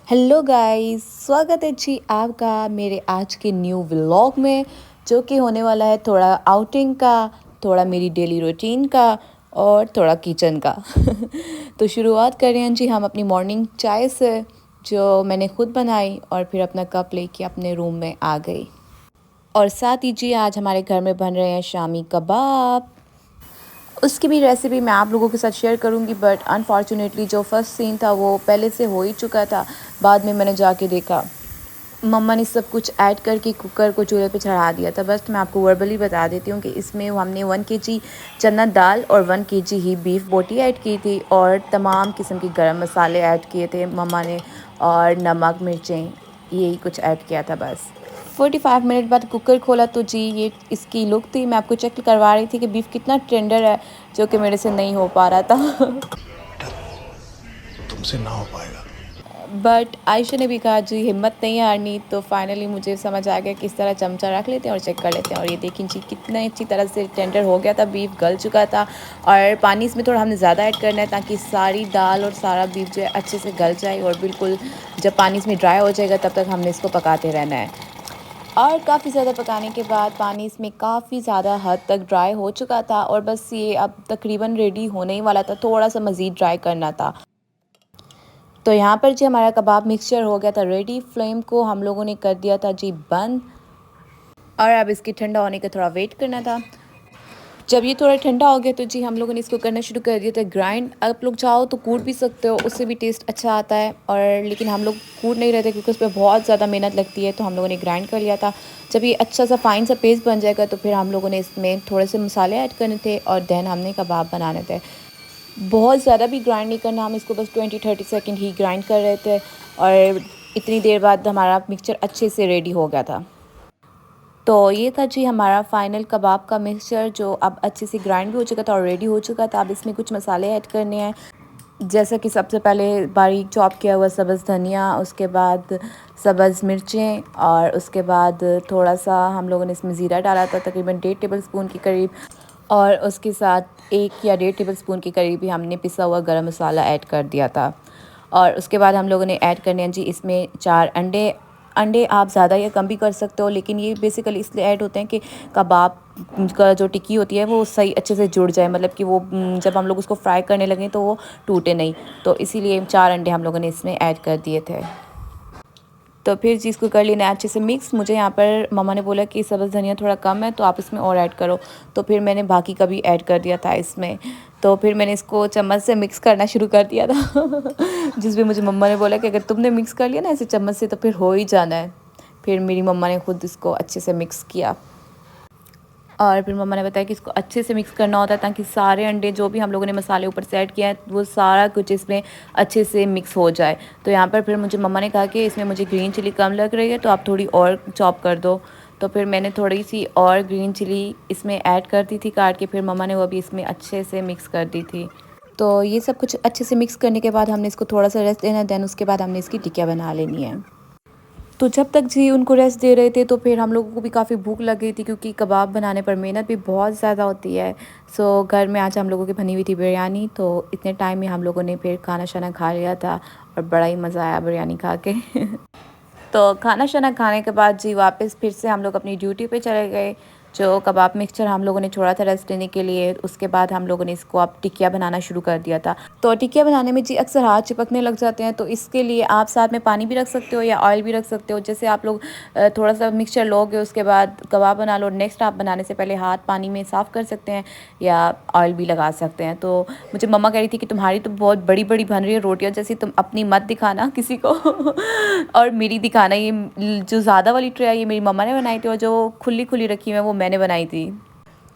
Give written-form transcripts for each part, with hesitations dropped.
Hello guys, स्वागत है जी आपका मेरे आज के न्यू व्लॉग में, जो कि होने वाला है थोड़ा आउटिंग का, थोड़ा मेरी डेली रूटीन का और थोड़ा किचन का। तो शुरुआत कर रहे हैं जी हम अपनी मॉर्निंग चाय से, जो मैंने खुद बनाई और फिर अपना कप लेके अपने रूम में आ गई। और साथ ही जी आज हमारे घर में बन रहे हैं शामी कबाब। उसकी भी रेसिपी मैं आप लोगों के साथ शेयर करूंगी, बट अनफॉर्चुनेटली जो फर्स्ट सीन था वो पहले से हो ही चुका था। बाद में मैंने जाके देखा, मम्मा ने सब कुछ ऐड करके कुकर को चूल्हे पे चढ़ा दिया था। बस मैं आपको वर्बली बता देती हूँ कि इसमें हमने 1 kg चना दाल और 1 kg ही बीफ बोटी ऐड की थी और तमाम किस्म के गरम मसाले ऐड किए थे मम्मा ने, और नमक मिर्चें यही कुछ ऐड किया था। बस 45 मिनट बाद कुकर खोला तो जी ये इसकी लुक थी। मैं आपको चेक करवा रही थी कि बीफ कितना टेंडर है, जो कि मेरे से नहीं हो पा रहा था। तुमसे ना हो पाएगा। बट आयशा ने भी कहा जी हिम्मत नहीं हारनी, तो फाइनली मुझे समझ आ गया कि इस तरह चमचा रख लेते हैं और चेक कर लेते हैं। और ये देखिए जी कितना अच्छी तरह से टेंडर हो गया था, बीफ गल चुका था। और पानी इसमें थोड़ा हमने ज़्यादा ऐड करना है ताकि सारी दाल और सारा बीफ जो है अच्छे से गल जाए, और बिल्कुल जब पानी इसमें ड्राई हो जाएगा तब तक हमने इसको पकाते रहना है। और काफ़ी ज़्यादा पकाने के बाद पानी इसमें काफ़ी ज़्यादा हद तक ड्राई हो चुका था, और बस ये अब तकरीबन रेडी होने ही वाला था, थोड़ा सा मज़ीद ड्राई करना था। तो यहाँ पर जी हमारा कबाब मिक्सचर हो गया था रेडी। फ्लेम को हम लोगों ने कर दिया था जी बंद, और अब इसके ठंडा होने का थोड़ा वेट करना था। जब ये थोड़ा ठंडा हो गया तो जी हम लोगों ने इसको करना शुरू कर दिया था ग्राइंड। आप लोग चाहो तो कूट भी सकते हो, उससे भी टेस्ट अच्छा आता है, और लेकिन हम लोग कूट नहीं रहते क्योंकि उस पर बहुत ज़्यादा मेहनत लगती है, तो हम लोगों ने ग्राइंड कर लिया था। जब ये अच्छा सा फाइन सा पेस्ट बन जाएगा तो फिर हम लोगों ने इसमें थोड़े से मसाले ऐड करने थे, और देन हमने कबाब बनाने थे। बहुत ज़्यादा भी ग्राइंड नहीं करना, हम इसको बस 20-30 सेकंड ही ग्राइंड कर रहे थे, और इतनी देर बाद हमारा मिक्सचर अच्छे से रेडी हो गया था। तो ये था जी हमारा फाइनल कबाब का मिक्सचर, जो अब अच्छे से ग्राइंड भी हो चुका था और रेडी हो चुका था। अब इसमें कुछ मसाले ऐड करने हैं, जैसा कि सबसे पहले बारीक चॉप किया हुआ सब्ज़ धनिया, उसके बाद सब्ज़ मिर्चें, और उसके बाद थोड़ा सा हम लोगों ने इसमें ज़ीरा डाला था तकरीबन 1.5 टेबलस्पून के करीब, और उसके साथ 1 या 1.5 टेबलस्पून के करीब ही हमने पिसा हुआ गरम मसाला ऐड कर दिया था। और उसके बाद हम लोगों ने ऐड करने हैं जी इसमें 4 अंडे। अंडे आप ज़्यादा या कम भी कर सकते हो, लेकिन ये बेसिकली इसलिए ऐड होते हैं कि कबाब का जो टिक्की होती है वो सही अच्छे से जुड़ जाए, मतलब कि वो जब हम लोग उसको फ्राई करने लगें तो वो टूटे नहीं। तो इसीलिए 4 अंडे हम लोगों ने इसमें ऐड कर दिए थे। तो फिर चीज़ को कर लेना है अच्छे से मिक्स। मुझे यहाँ पर मम्मा ने बोला कि सब्ज़ धनिया थोड़ा कम है तो आप इसमें और ऐड करो, तो फिर मैंने बाकी का भी ऐड कर दिया था इसमें। तो फिर मैंने इसको चम्मच से मिक्स करना शुरू कर दिया था। जिस भी मुझे मम्मा ने बोला कि अगर तुमने मिक्स कर लिया ना ऐसे चम्मच से तो फिर हो ही जाना है। फिर मेरी मम्मा ने खुद इसको अच्छे से मिक्स किया, और फिर मम्मा ने बताया कि इसको अच्छे से मिक्स करना होता है ताकि सारे अंडे जो भी हम लोगों ने मसाले ऊपर से ऐड किया है वो सारा कुछ इसमें अच्छे से मिक्स हो जाए। तो यहाँ पर फिर मुझे मम्मा ने कहा कि इसमें मुझे ग्रीन चिली कम लग रही है तो आप थोड़ी और चॉप कर दो। तो फिर मैंने थोड़ी सी और ग्रीन चिली इसमें ऐड कर दी थी काट के, फिर मम्मा ने वो भी इसमें अच्छे से मिक्स कर दी थी। तो ये सब कुछ अच्छे से मिक्स करने के बाद हमने इसको थोड़ा सा रेस्ट देना है, देन उसके बाद हमने इसकी टिक्कियाँ बना लेनी है। तो जब तक जी उनको रेस्ट दे रहे थे तो फिर हम लोगों को भी काफ़ी भूख लग गई थी, क्योंकि कबाब बनाने पर मेहनत भी बहुत ज़्यादा होती है। सो घर में आज हम लोगों की बनी हुई थी बिरयानी, तो इतने टाइम में हम लोगों ने फिर खाना शाना खा लिया था, और बड़ा ही मज़ा आया बिरयानी खा के। तो खाना शाना खाने के बाद जी वापस फिर से हम लोग अपनी ड्यूटी पे चले गए। जो कबाब मिक्सचर हम लोगों ने छोड़ा था रेस्ट देने के लिए, उसके बाद हम लोगों ने इसको अब टिकिया बनाना शुरू कर दिया था। तो टिकिया बनाने में जी अक्सर हाथ चिपकने लग जाते हैं, तो इसके लिए आप साथ में पानी भी रख सकते हो या ऑयल भी रख सकते हो। जैसे आप लोग थोड़ा सा मिक्सचर लोगे उसके बाद कबाब बना लो, नेक्स्ट आप बनाने से पहले हाथ पानी में साफ़ कर सकते हैं या ऑयल भी लगा सकते हैं। तो मुझे मम्मा कह रही थी कि तुम्हारी तो बहुत बड़ी बड़ी बन रही है रोटियाँ जैसी, तुम अपनी मत दिखाना किसी को। और मेरी दिखाना, ये जो ज़्यादा वाली ट्रे है ये मेरी मम्मा ने बनाई थी, और जो खुली खुली रखी हुई है वो मैंने बनाई थी।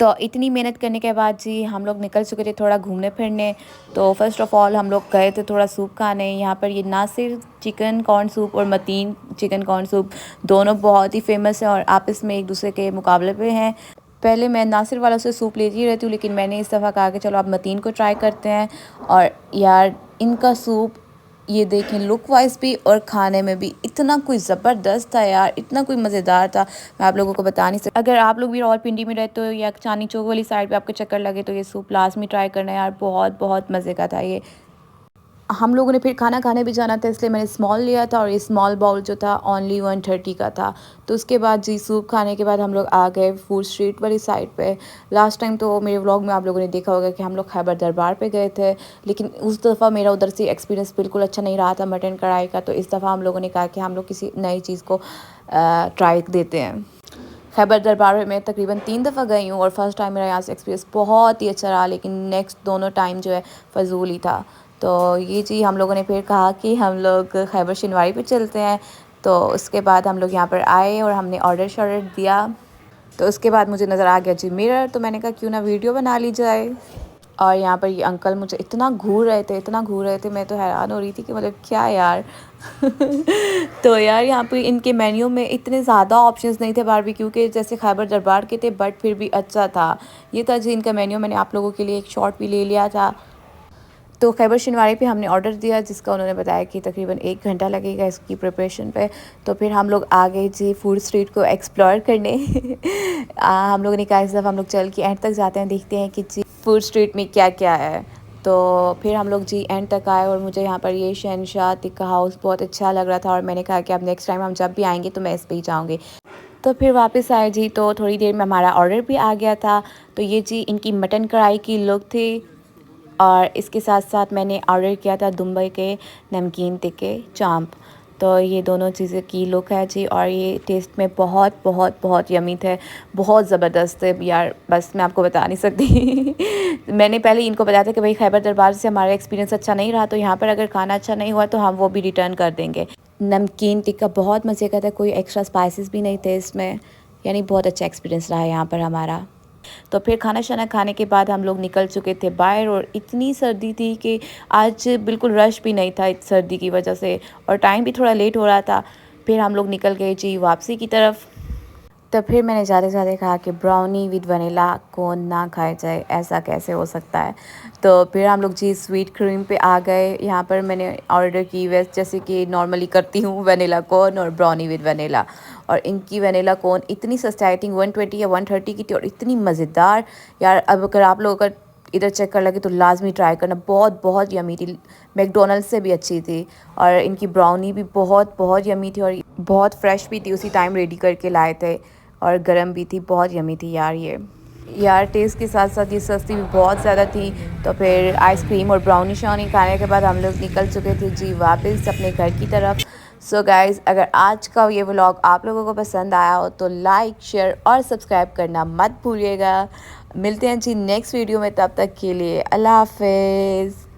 तो इतनी मेहनत करने के बाद जी हम लोग निकल चुके थे थोड़ा घूमने फिरने। तो फ़र्स्ट ऑफ़ ऑल हम लोग गए थे थोड़ा सूप खाने। यहाँ पर ये नासिर चिकन कॉर्न सूप और मतीन चिकन कॉर्न सूप दोनों बहुत ही फेमस हैं और आपस में एक दूसरे के मुकाबले पे हैं। पहले मैं नासिर वालों से सूप लेती रहती हूँ, लेकिन मैंने इस दफ़ा कहा कि चलो अब मतीन को ट्राई करते हैं। और यार इनका सूप ये देखें लुक वाइज भी और खाने में भी इतना कोई ज़बरदस्त था यार, इतना कोई मज़ेदार था, मैं आप लोगों को बता नहीं सकती। अगर आप लोग भी रावलपिंडी में रहते हो या चांदनी चौक वाली साइड पे आपको चक्कर लगे तो ये सूप लाजमी ट्राई करना यार, बहुत बहुत मज़े का था ये। हम लोगों ने फिर खाना खाने भी जाना था, इसलिए मैंने स्मॉल लिया था और ये स्मॉल बाउल जो था ओनली 130 का था। तो उसके बाद जी सूप खाने के बाद हम लोग आ गए फूड स्ट्रीट वाली साइड पे। लास्ट टाइम तो मेरे व्लॉग में आप लोगों ने देखा होगा कि हम लोग खैबर दरबार पे गए थे, लेकिन उस दफ़ा मेरा उधर से एक्सपीरियंस बिल्कुल अच्छा नहीं रहा था मटन कढ़ाई का। तो इस दफ़ा हम लोगों ने कहा कि हम लोग किसी नई चीज़ को ट्राई देते हैं। खैबर दरबार में मैं तकरीबन 3 दफ़ा गई हूँ और फर्स्ट टाइम मेरा यहाँ से एक्सपीरियंस बहुत ही अच्छा रहा, लेकिन नेक्स्ट दोनों टाइम जो है फ़जूल ही था। तो ये जी हम लोगों ने फिर कहा कि हम लोग खैबर शिनवारी पे चलते हैं। तो उसके बाद हम लोग यहाँ पर आए और हमने ऑर्डर शॉर्डर दिया। तो उसके बाद मुझे नज़र आ गया जी मिरर, तो मैंने कहा क्यों ना वीडियो बना ली जाए। और यहाँ पर ये अंकल मुझे इतना घूर रहे थे, इतना घूर रहे थे, मैं तो हैरान हो रही थी कि मतलब क्या यार। तो यार यहाँ पे इनके मेन्यू में इतने ज़्यादा ऑप्शंस नहीं थे बारबेक्यू के जैसे खैबर दरबार के थे, बट फिर भी अच्छा था। ये था जी इनका मेन्यू, मैंने आप लोगों के लिए एक शॉर्ट भी ले लिया था। तो खैबर शिनवारी पे हमने ऑर्डर दिया, जिसका उन्होंने बताया कि तकरीबन 1 घंटा लगेगा इसकी प्रिपरेशन पे। तो फिर हम लोग आ गए जी फूड स्ट्रीट को एक्सप्लोर करने। हम लोगों ने कहा इस दफ़ा हम लोग चल के एंड तक जाते हैं, देखते हैं कि जी फूड स्ट्रीट में क्या क्या है। तो फिर हम लोग जी एंड तक आए और मुझे यहाँ पर ये शहनशाह टिक्का हाउस बहुत अच्छा लग रहा था और मैंने कहा कि अब नेक्स्ट टाइम हम जब भी आएंगे तो मैं इस पर ही जाऊँगी। तो फिर वापस आए जी, तो थोड़ी देर में हमारा ऑर्डर भी आ गया था। तो ये जी इनकी मटन कढ़ाई की लुक थी और इसके साथ साथ मैंने ऑर्डर किया था दुबई के नमकीन टिक्के चांप। तो ये दोनों चीज़ें की लुक है जी, और ये टेस्ट में बहुत बहुत बहुत यमी थे, बहुत ज़बरदस्त है यार, बस मैं आपको बता नहीं सकती। मैंने पहले इनको बताया था कि भाई खैबर दरबार से हमारा एक्सपीरियंस अच्छा नहीं रहा, तो यहाँ पर अगर खाना अच्छा नहीं हुआ तो हम वो भी रिटर्न कर देंगे। नमकीन टिक्का बहुत मज़े का था, कोई एक्स्ट्रा स्पाइसेस भी नहीं थे इसमें, यानी बहुत अच्छा एक्सपीरियंस रहा यहाँ पर हमारा। तो फिर खाना शाना खाने के बाद हम लोग निकल चुके थे बाहर, और इतनी सर्दी थी कि आज बिल्कुल रश भी नहीं था इस सर्दी की वजह से, और टाइम भी थोड़ा लेट हो रहा था। फिर हम लोग निकल गए जी वापसी की तरफ। तो फिर मैंने जाते जाते कहा कि ब्राउनी विद वनीला कौन ना खाए जाए, ऐसा कैसे हो सकता है। तो फिर हम लोग जी स्वीट क्रीम पे आ गए। यहाँ पर मैंने ऑर्डर की वैसे जैसे कि नॉर्मली करती हूँ, वनीला कोन और ब्राउनी विद वनीला। और इनकी वनीला कोन इतनी सस्ती, आई थिंक 120 या 130 की थी, और इतनी मज़ेदार यार। अब अगर आप लोग अगर इधर चेक कर लगे तो लाजमी ट्राई करना, बहुत बहुत यमी थी, मैकडोनल्ड से भी अच्छी थी। और इनकी ब्राउनी भी बहुत बहुत यमी थी और बहुत फ्रेश भी थी, उसी टाइम रेडी करके लाए थे, और गर्म भी थी, बहुत यमी थी यार ये। यार टेस्ट के साथ साथ ये सस्ती भी बहुत ज़्यादा थी। तो फिर आइसक्रीम और ब्राउनी शाउनी खाने के बाद हम लोग निकल चुके थे जी वापस अपने घर की तरफ। सो गाइज़, अगर आज का ये व्लॉग आप लोगों को पसंद आया हो तो लाइक शेयर और सब्सक्राइब करना मत भूलिएगा। मिलते हैं जी नेक्स्ट वीडियो में, तब तक के लिए अल्लाह हाफिज़।